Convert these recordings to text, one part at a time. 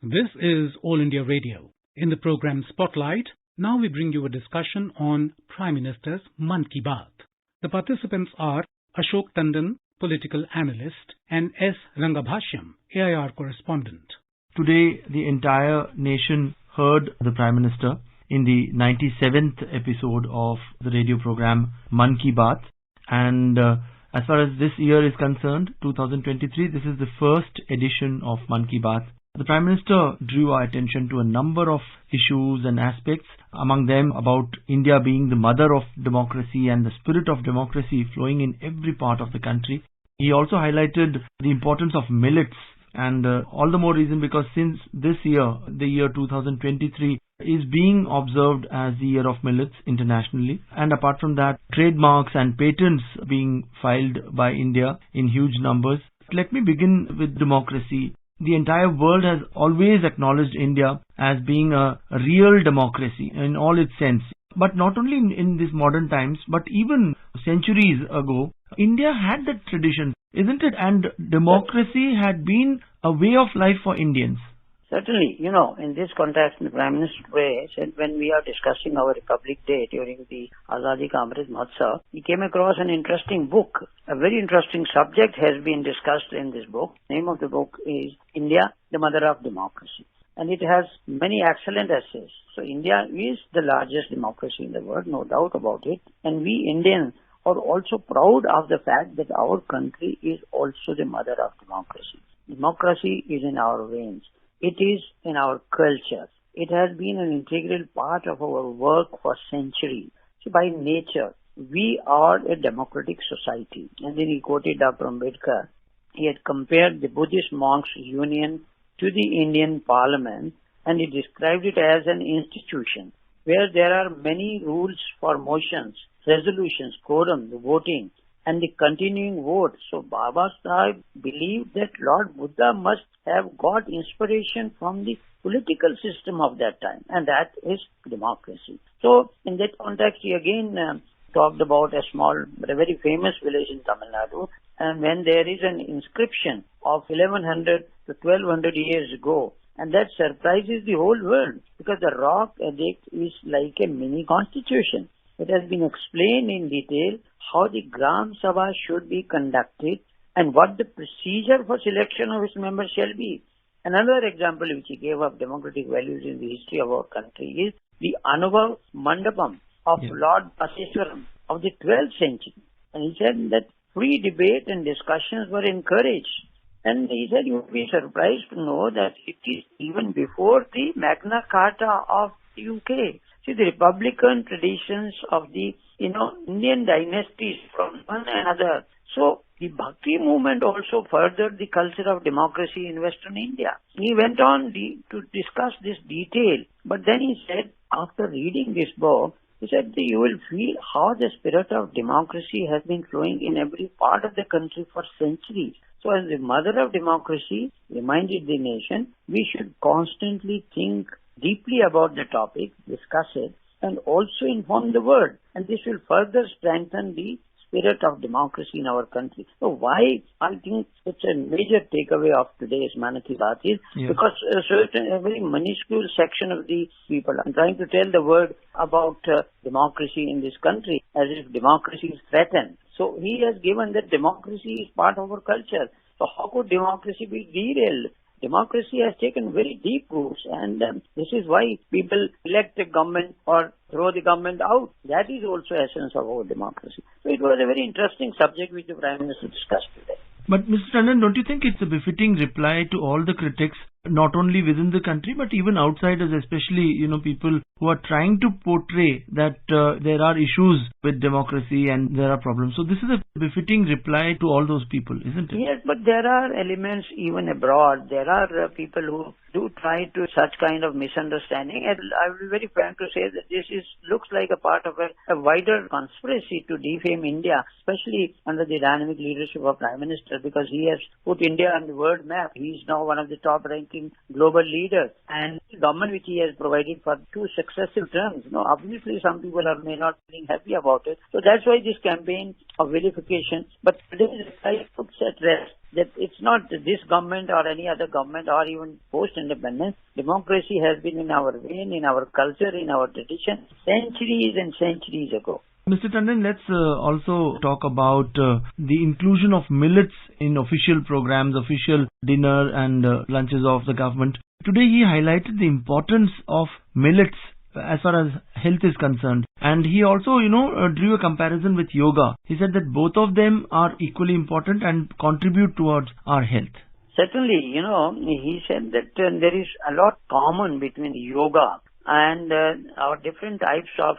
This is All India Radio. In the program Spotlight, now we bring you a discussion on Prime Minister's MANN Ki Baat. The participants are Ashok Tandon, political analyst, and S. Rangabhashyam, AIR correspondent. Today, the entire nation heard the Prime Minister in the 97th episode of the radio program MANN Ki Baat. And as far as this year is concerned, 2023, this is the first edition of MANN Ki Baat. The Prime Minister drew our attention to a number of issues and aspects, among them about India being the mother of democracy and the spirit of democracy flowing in every part of the country. He also highlighted the importance of millets, and all the more reason because since this year, the year 2023, is being observed as the year of millets internationally, and apart from that, trademarks and patents being filed by India in huge numbers. Let me begin with democracy. The entire world has always acknowledged India as being a real democracy in all its sense. But not only in these modern times, but even centuries ago, India had that tradition, isn't it? And democracy had been a way of life for Indians. Certainly, in this context, the Prime Minister today said when we are discussing our Republic Day during the Azadi Ka Amrit Mahotsav, he came across an interesting book. A very interesting subject has been discussed in this book. The name of the book is India, the Mother of Democracy. And it has many excellent essays. So India is the largest democracy in the world, no doubt about it. And we Indians are also proud of the fact that our country is also the mother of democracy. Democracy is in our veins. It is in our culture. It has been an integral part of our work for centuries. So by nature, we are a democratic society. And then he quoted Dr. Ambedkar. He had compared the Buddhist monks' union to the Indian Parliament, and he described it as an institution where there are many rules for motions, resolutions, quorum, the voting, and the continuing vote. So Baba Sahib believed that Lord Buddha must have got inspiration from the political system of that time, and that is democracy. So in that context, he again talked about a small but a very famous village in Tamil Nadu, and when there is an inscription of 1100 to 1200 years ago, and that surprises the whole world because the rock edict is like a mini constitution. It has been explained in detail how the Gram Sabha should be conducted and what the procedure for selection of its members shall be. Another example which he gave of democratic values in the history of our country is the Anubhav Mandapam of Lord Baseswaram of the 12th century. And he said that free debate and discussions were encouraged. And he said you would be surprised to know that it is even before the Magna Carta of the UK. See, the republican traditions of the, Indian dynasties from one another. So, the Bhakti movement also furthered the culture of democracy in Western India. He went on to discuss this detail. But then he said, after reading this book, he said that you will feel how the spirit of democracy has been flowing in every part of the country for centuries. So as the mother of democracy reminded the nation, we should constantly think deeply about the topic, discuss it, and also inform the world. And this will further strengthen the spirit of democracy in our country. So why I think it's a major takeaway of today's Mann Ki Baat is because a very minuscule section of the people are trying to tell the world about democracy in this country as if democracy is threatened. So he has given that democracy is part of our culture. So how could democracy be derailed? Democracy has taken very deep roots, and this is why people elect a government or throw the government out. That is also essence of our democracy. So it was a very interesting subject which the Prime Minister discussed today. But Mr. Tandon, don't you think it's a befitting reply to all the critics, not only within the country, but even outsiders, especially, people who are trying to portray that there are issues with democracy and there are problems. So this is a befitting reply to all those people, isn't it? Yes, but there are elements even abroad. There are people who do try to such kind of misunderstanding. And I will be very frank to say that this looks like a part of a wider conspiracy to defame India, especially under the dynamic leadership of Prime Minister, because he has put India on the world map. He is now one of the top-ranking high-ranking global leaders, and the government which he has provided for 2 successive terms. Obviously some people may not feeling happy about it. So that's why this campaign of vilification. But today I puts at rest that it's not this government or any other government or even post-independence. Democracy has been in our vein, in our culture, in our tradition, centuries and centuries ago. Mr. Tandon, let's also talk about the inclusion of millets in official programs, official dinner and lunches of the government. Today he highlighted the importance of millets as far as health is concerned. And he also, drew a comparison with yoga. He said that both of them are equally important and contribute towards our health. Certainly, he said that there is a lot common between yoga and our different types of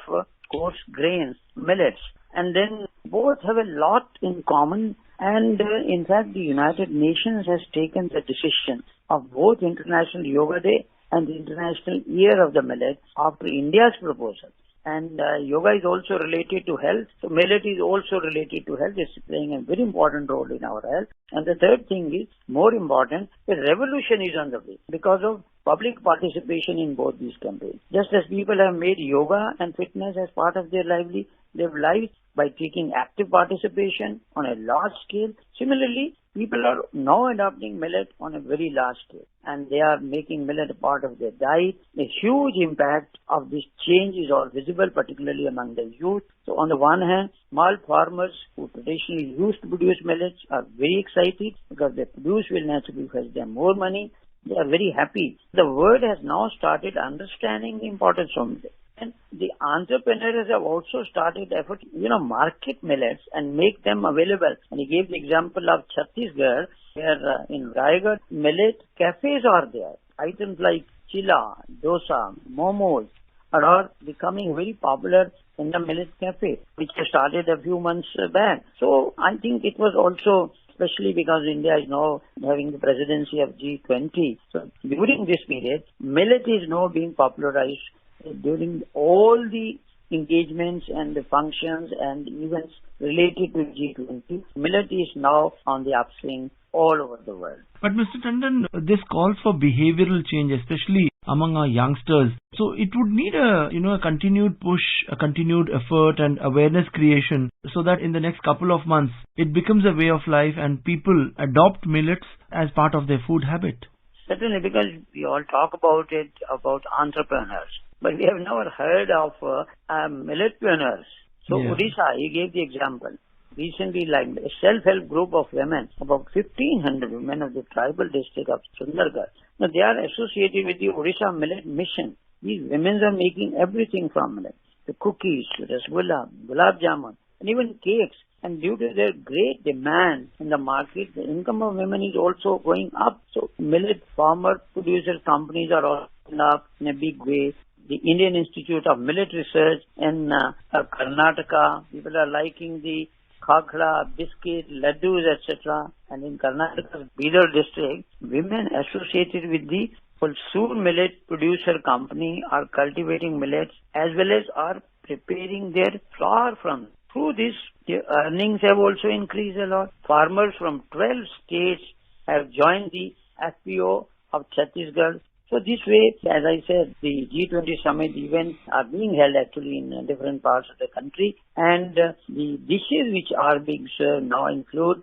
coarse grains, millets. And then both have a lot in common. And in fact, the United Nations has taken the decision of both International Yoga Day and the International Year of the Millet after India's proposal. And yoga is also related to health. So millet is also related to health. It's playing a very important role in our health. And the third thing is, more important, the revolution is on the way because of public participation in both these campaigns. Just as people have made yoga and fitness as part of their lives by taking active participation on a large scale, similarly, people are now adopting millet on a very large scale, and they are making millet a part of their diet. A huge impact of this change is all visible, particularly among the youth. So on the one hand, small farmers who traditionally used to produce millets are very excited because the produce will naturally fetch them more money. They are very happy. The world has now started understanding the importance of millet. And the entrepreneurs have also started effort, market millets and make them available. And he gave the example of Chhattisgarh, where in Raigad, millet cafes are there. Items like chilla, dosa, momos are all becoming very popular in the millet cafe, which started a few months back. So I think it was also, especially because India is now having the presidency of G20. So during this period, millet is now being popularized during all the engagements and the functions and events related to G20. Millet is now on the upswing all over the world. But Mr. Tandon, this calls for behavioral change, especially among our youngsters. So it would need a continued push, a continued effort and awareness creation so that in the next couple of months it becomes a way of life and people adopt millets as part of their food habit. Certainly, because we all talk about entrepreneurs, but we have never heard of milletpreneurs. So Odisha, he gave the example. Recently, like a self-help group of women, about 1,500 women of the tribal district of Sundargarh. Now, they are associated with the Odisha Millet Mission. These women are making everything from millet. The cookies, rasgulla, gulab jamun, and even cakes. And due to their great demand in the market, the income of women is also going up. So, millet farmer producer companies are all up in a big way. The Indian Institute of Millet Research in Karnataka, people are liking the khakra, biscuit, laddus, etc. And in Karnataka's Bidar district, women associated with the Pulsoor Millet Producer Company are cultivating millets as well as are preparing their flour from. Through this, the earnings have also increased a lot. Farmers from 12 states have joined the FPO of Chhattisgarh. So this way, as I said, the G20 summit events are being held actually in different parts of the country, and the dishes which are being served now include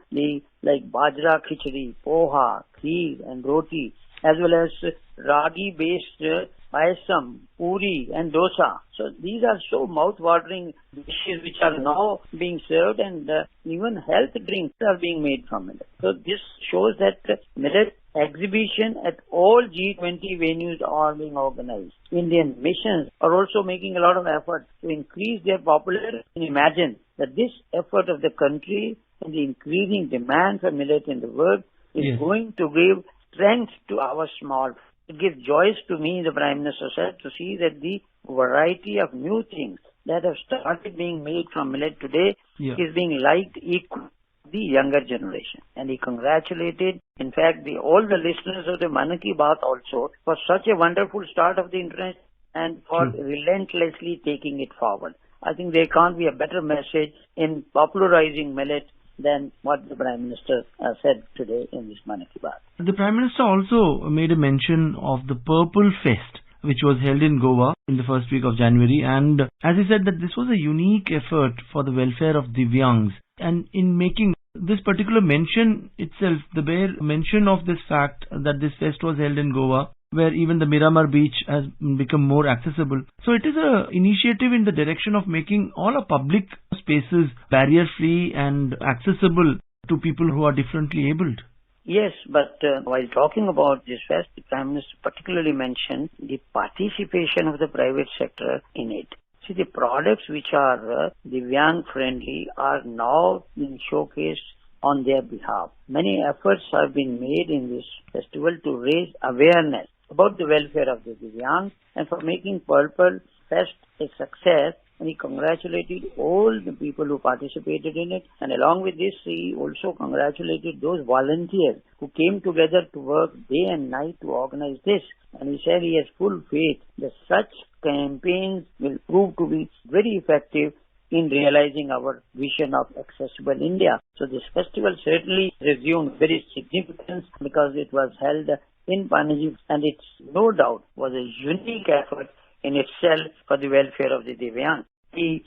like bajra khichdi, poha, kheer and roti, as well as ragi-based payasam, puri and dosa. So these are so mouth-watering dishes which are now being served, and even health drinks are being made from it. So this shows that millet exhibition at all G20 venues are being organized. Indian missions are also making a lot of effort to increase their popularity. And imagine that this effort of the country and the increasing demand for millet in the world is going to give strength to our small. It gives joy to me, the Prime Minister said, to see that the variety of new things that have started being made from millet today is being liked equally the younger generation. And he congratulated, in fact, all the listeners of the Mann Ki Baat also for such a wonderful start of the internet and for relentlessly taking it forward. I think there can't be a better message in popularizing millet than what the Prime Minister said today in this Mann Ki Baat. The Prime Minister also made a mention of the Purple Fest, which was held in Goa in the first week of January, and as he said that this was a unique effort for the welfare of Divyangs. And in making this particular mention itself, the bare mention of this fact that this fest was held in Goa, where even the Miramar beach has become more accessible. So it is an initiative in the direction of making all our public spaces barrier-free and accessible to people who are differently abled. Yes, but while talking about this fest, the Prime Minister particularly mentioned the participation of the private sector in it. See, the products which are Divyang friendly are now being showcased on their behalf. Many efforts have been made in this festival to raise awareness about the welfare of the Divyang and for making Purple Fest a success. And he congratulated all the people who participated in it. And along with this, he also congratulated those volunteers who came together to work day and night to organize this. And he said he has full faith that such campaigns will prove to be very effective in realizing our vision of accessible India. So this festival certainly resumed very significance because it was held in Panaji, and it no doubt was a unique effort in itself for the welfare of the Divyang. He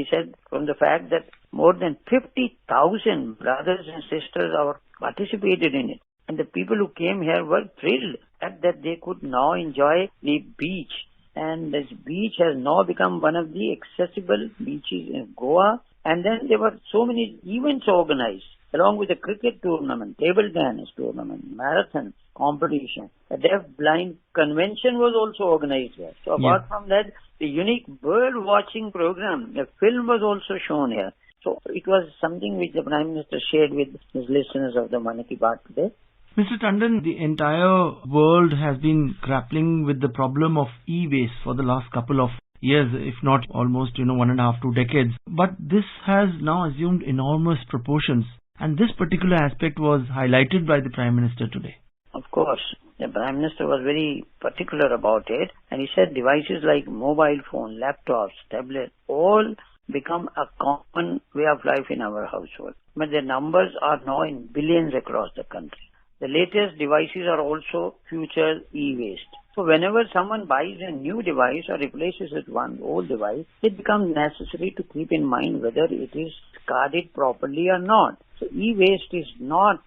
said from the fact that more than 50,000 brothers and sisters participated in it. And the people who came here were thrilled that they could now enjoy the beach. And this beach has now become one of the accessible beaches in Goa. And then there were so many events organized, along with the cricket tournament, table tennis tournament, marathon competition. A deaf-blind convention was also organized here. So apart from that, the unique bird watching program, a film was also shown here. So it was something which the Prime Minister shared with his listeners of the Mann Ki Baat today. Mr. Tandon, the entire world has been grappling with the problem of e-waste for the last couple of years, if not almost 1.5 to 2 decades. But this has now assumed enormous proportions, and this particular aspect was highlighted by the Prime Minister today. Of course, the Prime Minister was very particular about it, and he said devices like mobile phone, laptops, tablets, all become a common way of life in our household. But the numbers are now in billions across the country. The latest devices are also future e-waste. So whenever someone buys a new device or replaces with one old device, it becomes necessary to keep in mind whether it is discarded properly or not. So e-waste is not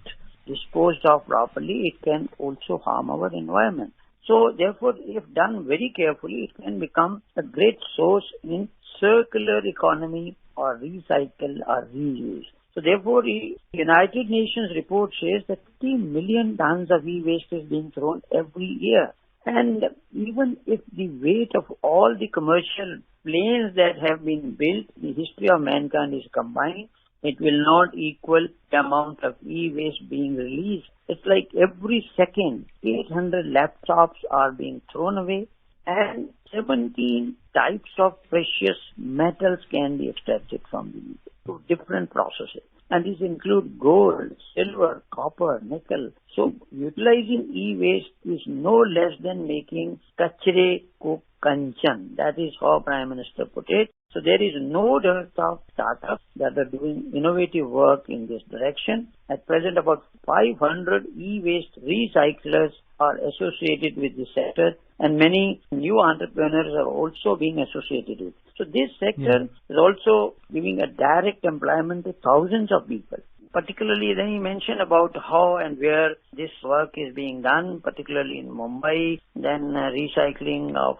disposed of properly, it can also harm our environment. So therefore, if done very carefully, it can become a great source in circular economy or recycle or reuse. So therefore, the United Nations report says that 50 million tons of e-waste is being thrown every year. And even if the weight of all the commercial planes that have been built, the history of mankind is combined, it will not equal the amount of e-waste being released. It's like every second, 800 laptops are being thrown away, and 17 types of precious metals can be extracted from the through different processes. And these include gold, silver, copper, nickel. So utilizing e-waste is no less than making kachre ko kanchan. That is how Prime Minister put it. So there is no dearth of startups that are doing innovative work in this direction. At present, about 500 e-waste recyclers are associated with this sector, and many new entrepreneurs are also being associated with. So this sector is also giving a direct employment to thousands of people. Particularly, then he mentioned about how and where this work is being done, particularly in Mumbai. Then recycling of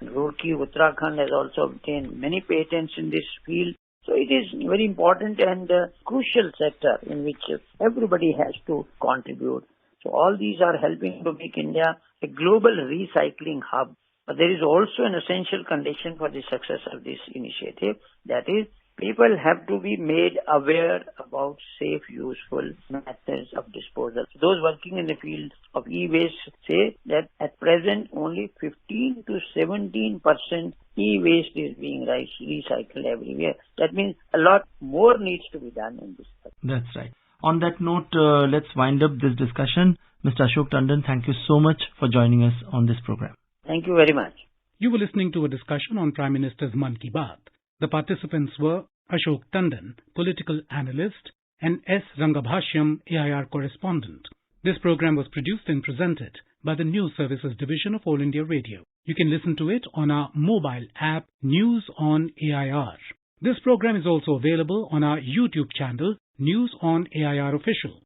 Roorkee, Uttarakhand has also obtained many patents in this field. So it is very important and crucial sector in which everybody has to contribute. So all these are helping to make India a global recycling hub. But there is also an essential condition for the success of this initiative. That is, people have to be made aware about safe, useful methods of disposal. Those working in the field of e-waste say that at present only 15 to 17% e-waste is being recycled everywhere. That means a lot more needs to be done in this sector. That's right. On that note, let's wind up this discussion. Mr. Ashok Tandon, thank you so much for joining us on this program. Thank you very much. You were listening to a discussion on Prime Minister's Mann Ki Baat. The participants were Ashok Tandon, political analyst, and S. Rangabhashyam, AIR correspondent. This program was produced and presented by the News Services Division of All India Radio. You can listen to it on our mobile app News on AIR. This program is also available on our YouTube channel News on AIR Official.